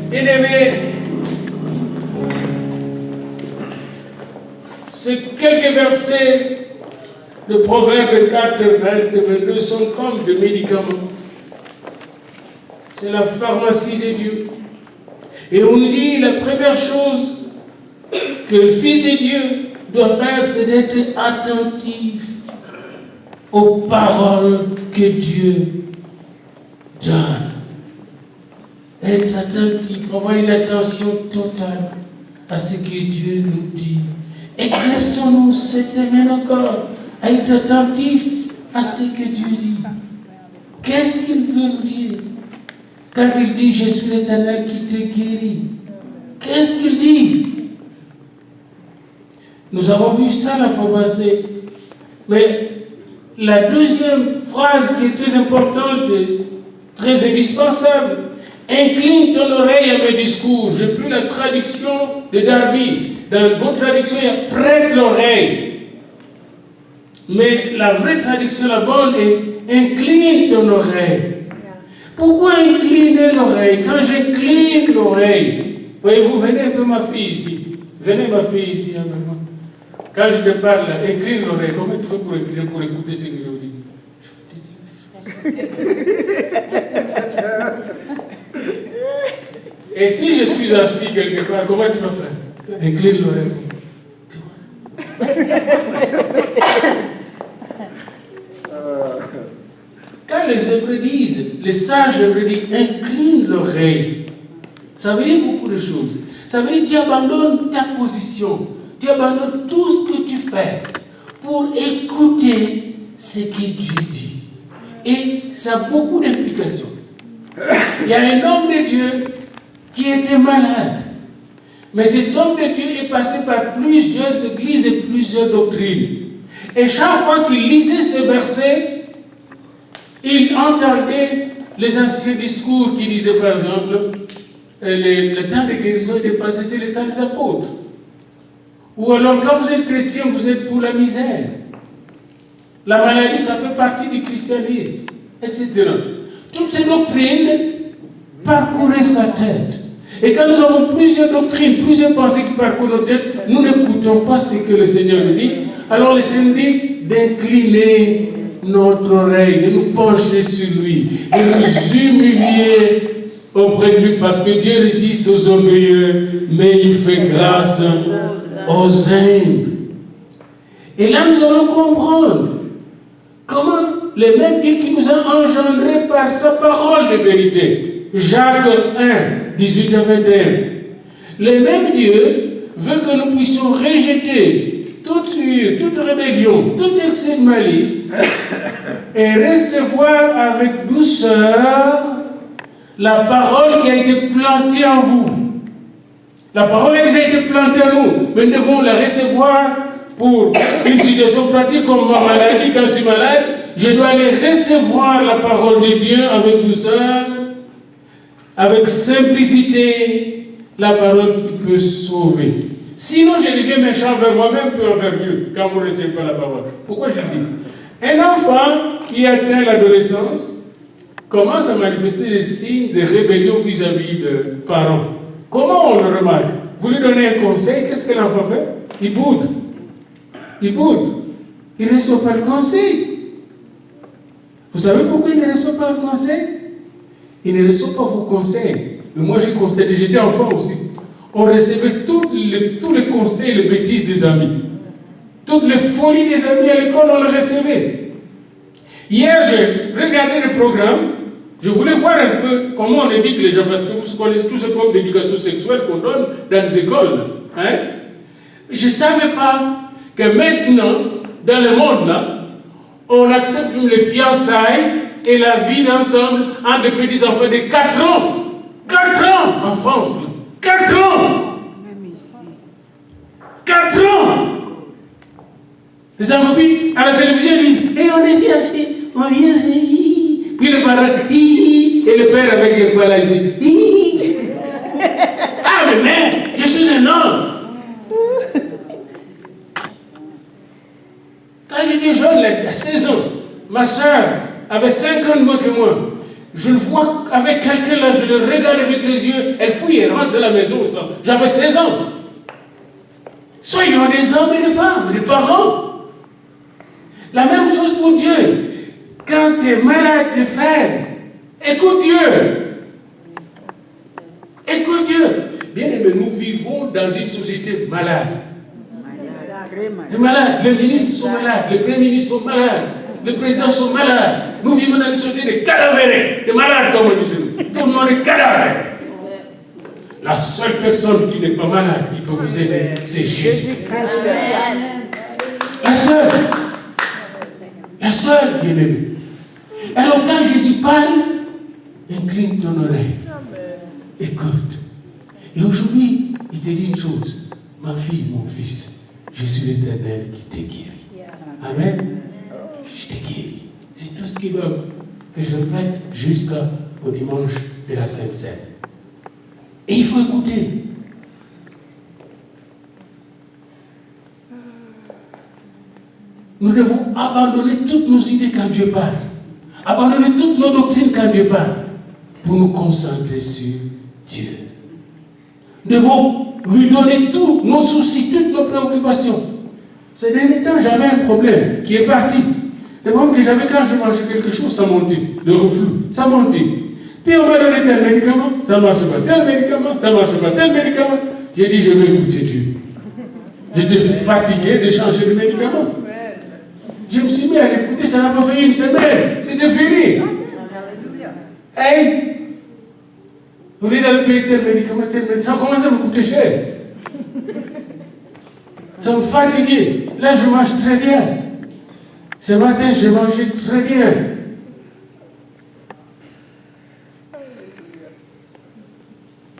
Bien-aimés, ces quelques versets de Proverbes 4, 20, 22 sont comme des médicaments. C'est la pharmacie de Dieu. Et on nous dit la première chose que le Fils de Dieu doit faire, c'est d'être attentif aux paroles que Dieu donne. Être attentif, avoir une attention totale à ce que Dieu nous dit. Exerçons-nous cette semaine encore à être attentifs à ce que Dieu dit. Qu'est-ce qu'il veut nous dire? Quand il dit « Je suis l'Éternel qui te guérit », qu'est-ce qu'il dit? Nous avons vu ça la fois passée. Mais la deuxième phrase qui est très importante, très indispensable, « Incline ton oreille à mes discours ». J'ai pris la traduction de Darby. Dans votre traduction, il y a « prête l'oreille ». Mais la vraie traduction, la bonne, est « incline ton oreille ». Pourquoi incliner l'oreille? Quand j'incline l'oreille, voyez-vous, venez un peu ma fille ici. Venez ma fille ici avec moi. Quand je te parle, incline l'oreille. Comment tu fais pour écouter ce que je vous dis? Je vais te dire Et si je suis assis quelque part, comment tu vas faire? Incline l'oreille. Quand les Hébreux disent, les sages Hébreux disent, incline l'oreille, ça veut dire beaucoup de choses. Ça veut dire que tu abandonnes ta position, tu abandonnes tout ce que tu fais pour écouter ce que Dieu dit. Et ça a beaucoup d'implications. Il y a un homme de Dieu qui était malade. Mais cet homme de Dieu est passé par plusieurs églises et plusieurs doctrines. Et chaque fois qu'il lisait ce verset, il entendait les anciens discours qui disaient par exemple, le temps de guérison est dépassé, c'était le temps des apôtres. Ou alors quand vous êtes chrétien, vous êtes pour la misère. La maladie, ça fait partie du christianisme, etc. Toutes ces doctrines parcouraient sa tête. Et quand nous avons plusieurs doctrines, plusieurs pensées qui parcourent nos têtes, nous n'écoutons pas ce que le Seigneur nous dit. Alors le Seigneur nous dit d'incliner notre oreille, de nous pencher sur lui, de nous humilier auprès de lui, parce que Dieu résiste aux orgueilleux, mais il fait grâce aux humbles. Et là, nous allons comprendre comment le même Dieu qui nous a engendrés par sa parole de vérité, Jacques 1, 18 à 21, le même Dieu veut que nous puissions rejeter toute rébellion, tout excès de malice, et recevoir avec douceur la parole qui a été plantée en vous. La parole a déjà été plantée en nous, mais nous devons la recevoir pour une situation pratique comme ma maladie. Quand je suis malade, je dois aller recevoir la parole de Dieu avec douceur, avec simplicité, la parole qui peut sauver. Sinon, je deviens méchant vers moi-même puis envers Dieu quand vous ne recevez pas la parole. Pourquoi je le dis? Un enfant qui atteint l'adolescence commence à manifester des signes de rébellion vis-à-vis de parents. Comment on le remarque? Vous lui donnez un conseil, qu'est-ce que l'enfant fait? Il boude. Il boude. Il ne reçoit pas le conseil. Vous savez pourquoi il ne reçoit pas le conseil? Il ne reçoit pas vos conseils. Mais moi, j'ai constaté, j'étais enfant aussi. On recevait tous les conseils, les bêtises des amis. Toutes les folies des amis à l'école, on les recevait. Hier, j'ai regardé le programme. Je voulais voir un peu comment on éduque les gens, parce que vous connaissez tous ce programme d'éducation sexuelle qu'on donne dans les écoles. Hein? Je ne savais pas que maintenant, dans le monde, là, on accepte les fiançailles et la vie d'ensemble entre des petits-enfants de 4 ans. 4 ans en France. Là. 4 ans! 4 ans! Les enfants, puis, à la télévision, ils disent, et on est fiancés, on vient, puis le parent, et le père avec le poil là, il dit, ah, mais mère, je suis un homme. Quand j'étais jeune, à 16 ans, ma soeur avait 5 ans de moins que moi. je le vois avec quelqu'un là, je le regarde avec les yeux, elle fouille, elle rentre à la maison, j'avais 16 ans. Soyons des hommes et des femmes, des parents. La même chose pour Dieu. Quand tu es malade, tu es faible, écoute Dieu. Écoute Dieu. Bien aimé, nous vivons dans une société malade. Les malades, les ministres sont malades, les premiers ministres sont malades, les présidents sont malades. Nous vivons dans une société de cadavérés, de malades comme on dit. Tout le monde est cadavre. La seule personne qui n'est pas malade, qui peut vous aider, c'est Jésus. La seule. La seule, bien-aimé. Alors quand Jésus parle, incline ton oreille. Écoute. Et aujourd'hui, il te dit une chose. Ma fille, mon fils, je suis l'Éternel qui t'ai guéri. Amen. Je t'ai guéri. C'est tout ce qu'il veut que je répète jusqu'au dimanche de la Sainte Seine. Et il faut écouter. Nous devons abandonner toutes nos idées quand Dieu parle. Abandonner toutes nos doctrines quand Dieu parle. Pour nous concentrer sur Dieu. Nous devons lui donner tous nos soucis, toutes nos préoccupations. Ces derniers temps, j'avais un problème qui est parti. Le problème que j'avais quand je mangeais quelque chose, ça montait. Le reflux, ça montait. Puis on m'a donné tel médicament, ça ne marche pas. Tel médicament, ça ne marche pas. Tel médicament. J'ai dit, je vais écouter Dieu. J'étais fatigué de changer de médicament. Je me suis mis à l'écouter, ça n'a pas fait une semaine. C'était fini. Hey! Au lieu d'aller payer tel médicament, ça a commencé à me coûter cher. Ça me fatiguait. Là, je mange très bien. Ce matin, j'ai mangé très bien.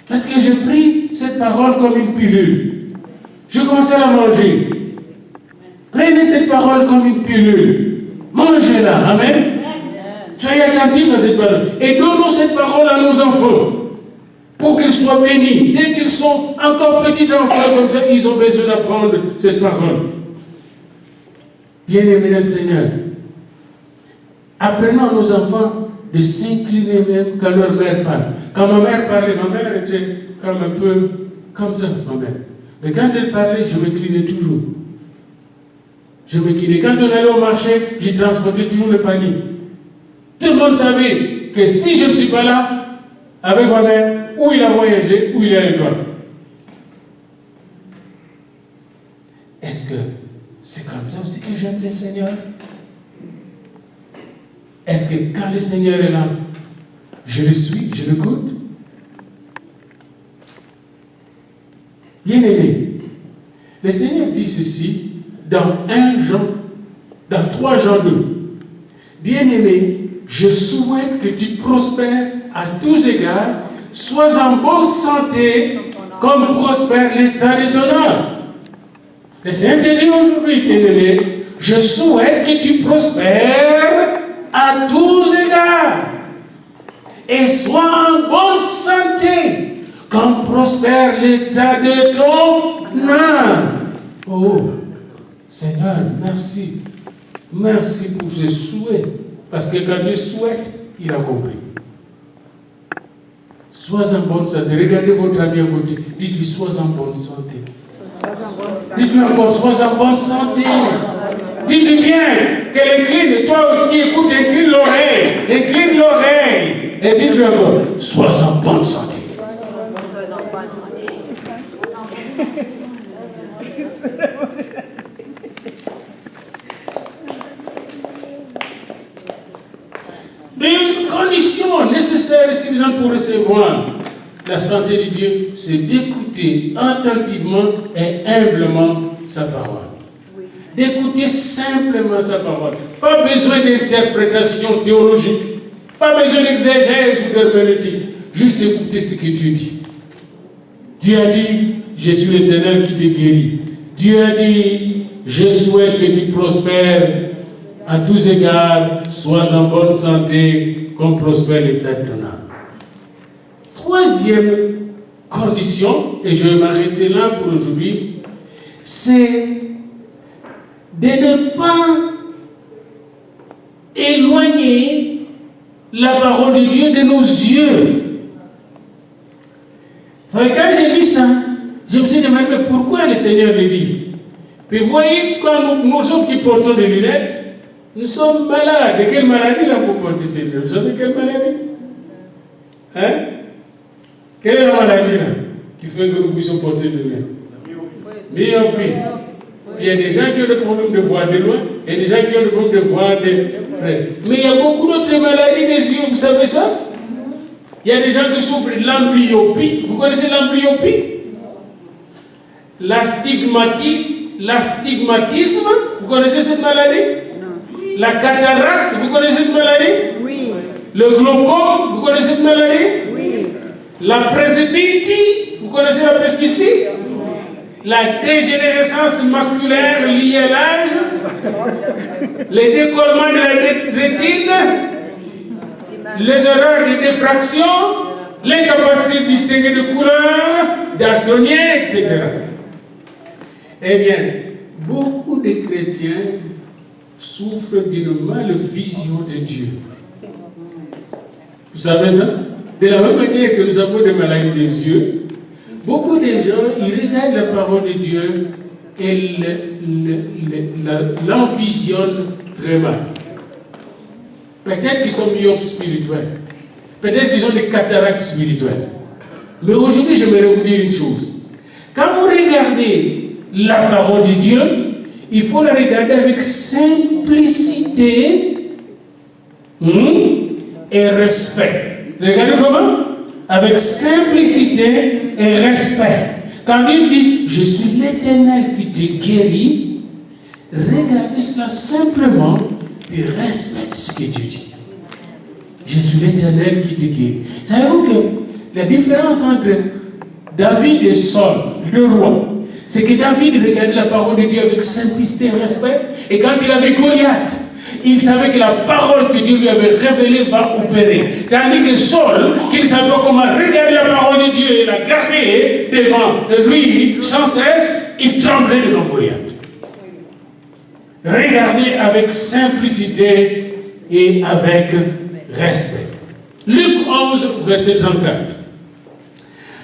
Parce que j'ai pris cette parole comme une pilule. Je commençais à la manger. Prenez cette parole comme une pilule. Mangez-la. Amen. Soyez attentifs à cette parole. Et donnons cette parole à nos enfants. Pour qu'ils soient bénis. Dès qu'ils sont encore petits enfants comme ça, ils ont besoin d'apprendre cette parole. Bien-aimés dans le Seigneur, apprenons à nos enfants de s'incliner même quand leur mère parle. Quand ma mère parlait, ma mère était comme un peu comme ça, ma mère. Mais quand elle parlait, je m'inclinais toujours. Je m'inclinais. Quand on allait au marché, j'y transportais toujours le panier. Tout le monde savait que si je ne suis pas là, avec ma mère, où il a voyagé, où il est à l'école. Est-ce que c'est comme ça aussi que j'aime le Seigneur? Est-ce que quand le Seigneur est là, je le suis, je l'écoute? Bien aimé, le Seigneur dit ceci dans 3 Jean 2. Bien aimé, je souhaite que tu prospères à tous égards, sois en bonne santé, comme prospère l'état de ton âme. Le Seigneur te dit aujourd'hui, bien-aimé, je souhaite que tu prospères à tous égards et sois en bonne santé, comme prospère l'état de ton âme. Oh, Seigneur, merci. Merci pour ce souhait. Parce que quand Dieu souhaite, il a compris. Sois en bonne santé. Regardez votre ami à côté. Dites-lui, sois en bonne santé. Dites-lui encore, sois en bonne santé. Dites-lui bien qu'elle incline. Toi qui écoutes, incline l'oreille. Incline l'oreille. Et dites-lui encore, sois en bonne santé. Une condition nécessaire et suffisante pour recevoir la santé de Dieu, c'est d'écouter attentivement et humblement sa parole. D'écouter simplement sa parole. Pas besoin d'interprétation théologique, pas besoin d'exégèse ou d'herméneutique. Juste écouter ce que Dieu dit. Dieu a dit, je suis l'Éternel qui te guérit. Dieu a dit, je souhaite que tu prospères à tous égards, sois en bonne santé, comme prospère l'état de ton âme. Troisième condition, et je vais m'arrêter là pour aujourd'hui, c'est de ne pas éloigner la parole de Dieu de nos yeux. Quand j'ai lu ça, je me suis demandé mais pourquoi le Seigneur le dit. Puis vous voyez, quand nous sommes qui portons des lunettes, nous sommes malades. De quelle maladie là pour porter ces lunettes? Vous savez quelle maladie? Hein? Quelle est la maladie là qui fait que nous puissions porter des lunettes? Myopie. Il y a des gens qui ont des problèmes de voir de loin, et des gens qui ont des problèmes de voir de près. Mais il y a beaucoup d'autres maladies des yeux, vous savez ça? Il y a des gens qui souffrent de l'amblyopie. Vous connaissez l'amblyopie? L'astigmatisme, vous connaissez cette maladie? Non. La cataracte, vous connaissez cette maladie? Oui. Le glaucome, vous connaissez cette maladie? Oui. La presbytie, vous connaissez la presbytie? La dégénérescence maculaire liée à l'âge, les décollements de la rétine, les erreurs de diffraction, l'incapacité de distinguer de couleurs, daltonien, etc. Eh bien, beaucoup de chrétiens souffrent d'une mal-vision de Dieu. Vous savez ça? De la même manière que nous avons des maladies des yeux, beaucoup de gens, ils regardent la parole de Dieu et l'envisionnent très mal. Peut-être qu'ils sont myopes spirituels. Peut-être qu'ils ont des cataractes spirituelles. Mais aujourd'hui, j'aimerais vous dire une chose. Quand vous regardez la parole de Dieu, il faut la regarder avec simplicité et respect. Regardez comment? Avec simplicité et respect. Quand Dieu dit, je suis l'Éternel qui te guérit, regardez cela simplement et respecte ce que Dieu dit. Je suis l'Éternel qui te guérit. Savez-vous que la différence entre David et Saul, le roi, c'est que David regardait la parole de Dieu avec simplicité et respect. Et quand il avait Goliath, il savait que la parole que Dieu lui avait révélée va opérer. Tandis que Saul, qui ne savait pas comment regarder la parole de Dieu et la garder devant lui sans cesse, il tremblait devant Goliath. Regardez avec simplicité et avec respect. Luc 11, verset 34.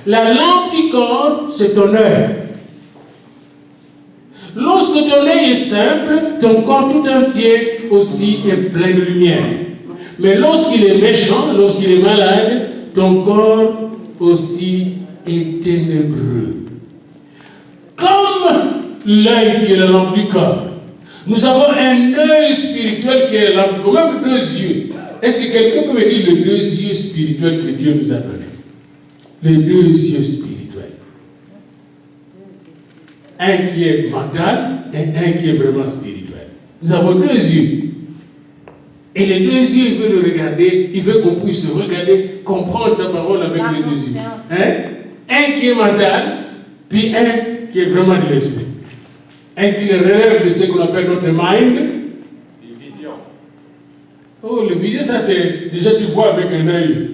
La lampe du corps, c'est ton œil. Lorsque ton œil est simple, ton corps tout entier aussi est plein de lumière. Mais lorsqu'il est méchant, lorsqu'il est malade, ton corps aussi est ténébreux. Comme l'œil qui est la lampe du corps, nous avons un œil spirituel qui est la lampe du corps, même deux yeux. Est-ce que quelqu'un peut me dire les deux yeux spirituels que Dieu nous a donnés? Les deux yeux spirituels. Un qui est mental et un qui est vraiment spirituel. Nous avons deux yeux. Et les deux yeux, il veut le regarder, il veut qu'on puisse regarder, comprendre sa parole avec les deux yeux. Hein? Un qui est mental, puis un qui est vraiment de l'esprit. Un qui le relève de ce qu'on appelle notre mind. Les visions. Oh, le vision, ça c'est, déjà tu vois avec un œil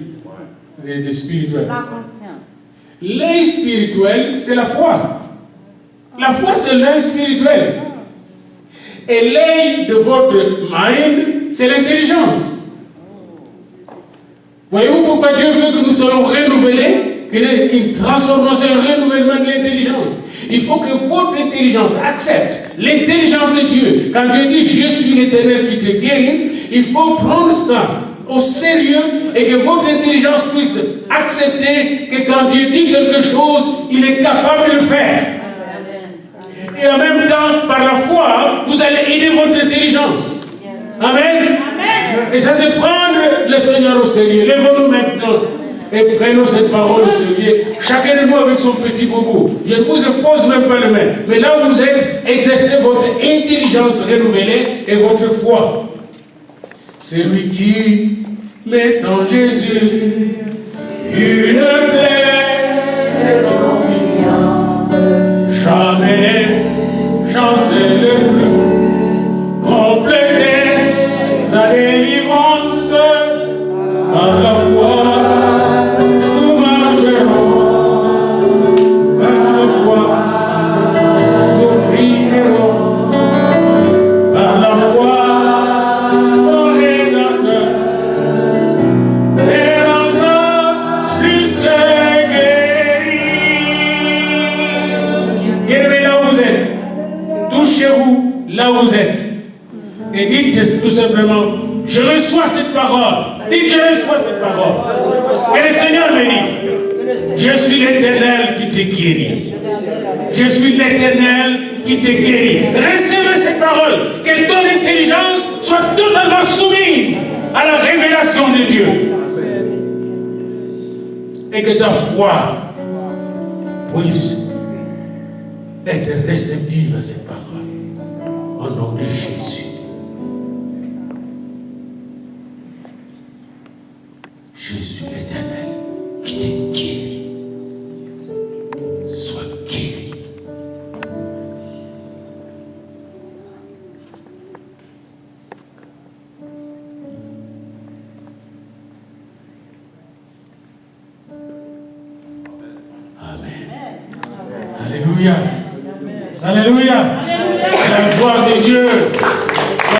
de spirituel. La conscience. L'œil spirituel, c'est la foi. La foi, c'est l'œil spirituel. Et l'œil de votre mind, c'est l'intelligence. Voyez-vous pourquoi Dieu veut que nous soyons renouvelés? Qu'il y ait une transformation, un renouvellement de l'intelligence. Il faut que votre intelligence accepte l'intelligence de Dieu. Quand Dieu dit « Je suis l'Éternel qui te guérit », il faut prendre ça au sérieux et que votre intelligence puisse accepter que quand Dieu dit quelque chose, il est capable de le faire. Et en même temps, par la foi, vous allez aider votre intelligence. Amen. Amen. Et ça, c'est prendre le Seigneur au sérieux. Lèvons-nous maintenant et prenons cette parole au sérieux. Chacun de nous avec son petit bobo. Je ne vous impose même pas les mains. Mais là où vous êtes, exercez votre intelligence renouvelée et votre foi. Celui qui met en Jésus une pleine confiance, jamais chancelle plus, compléter sa délivrance par la foi. Nous marcherons par la foi, nous prierons par la foi au Rédempteur. là où vous êtes. Et dites tout simplement, je reçois cette parole. Dites, je reçois cette parole. Et le Seigneur me dit, je suis l'Éternel qui te guérit. Je suis l'Éternel qui te guérit. Recevez cette parole. Que ton intelligence soit totalement soumise à la révélation de Dieu. Et que ta foi puisse être réceptive à cette parole. Au nom de Jésus. Je suis l'Éternel qui te guérit. Sois guéri. Amen. Alléluia. Alléluia. La gloire de Dieu.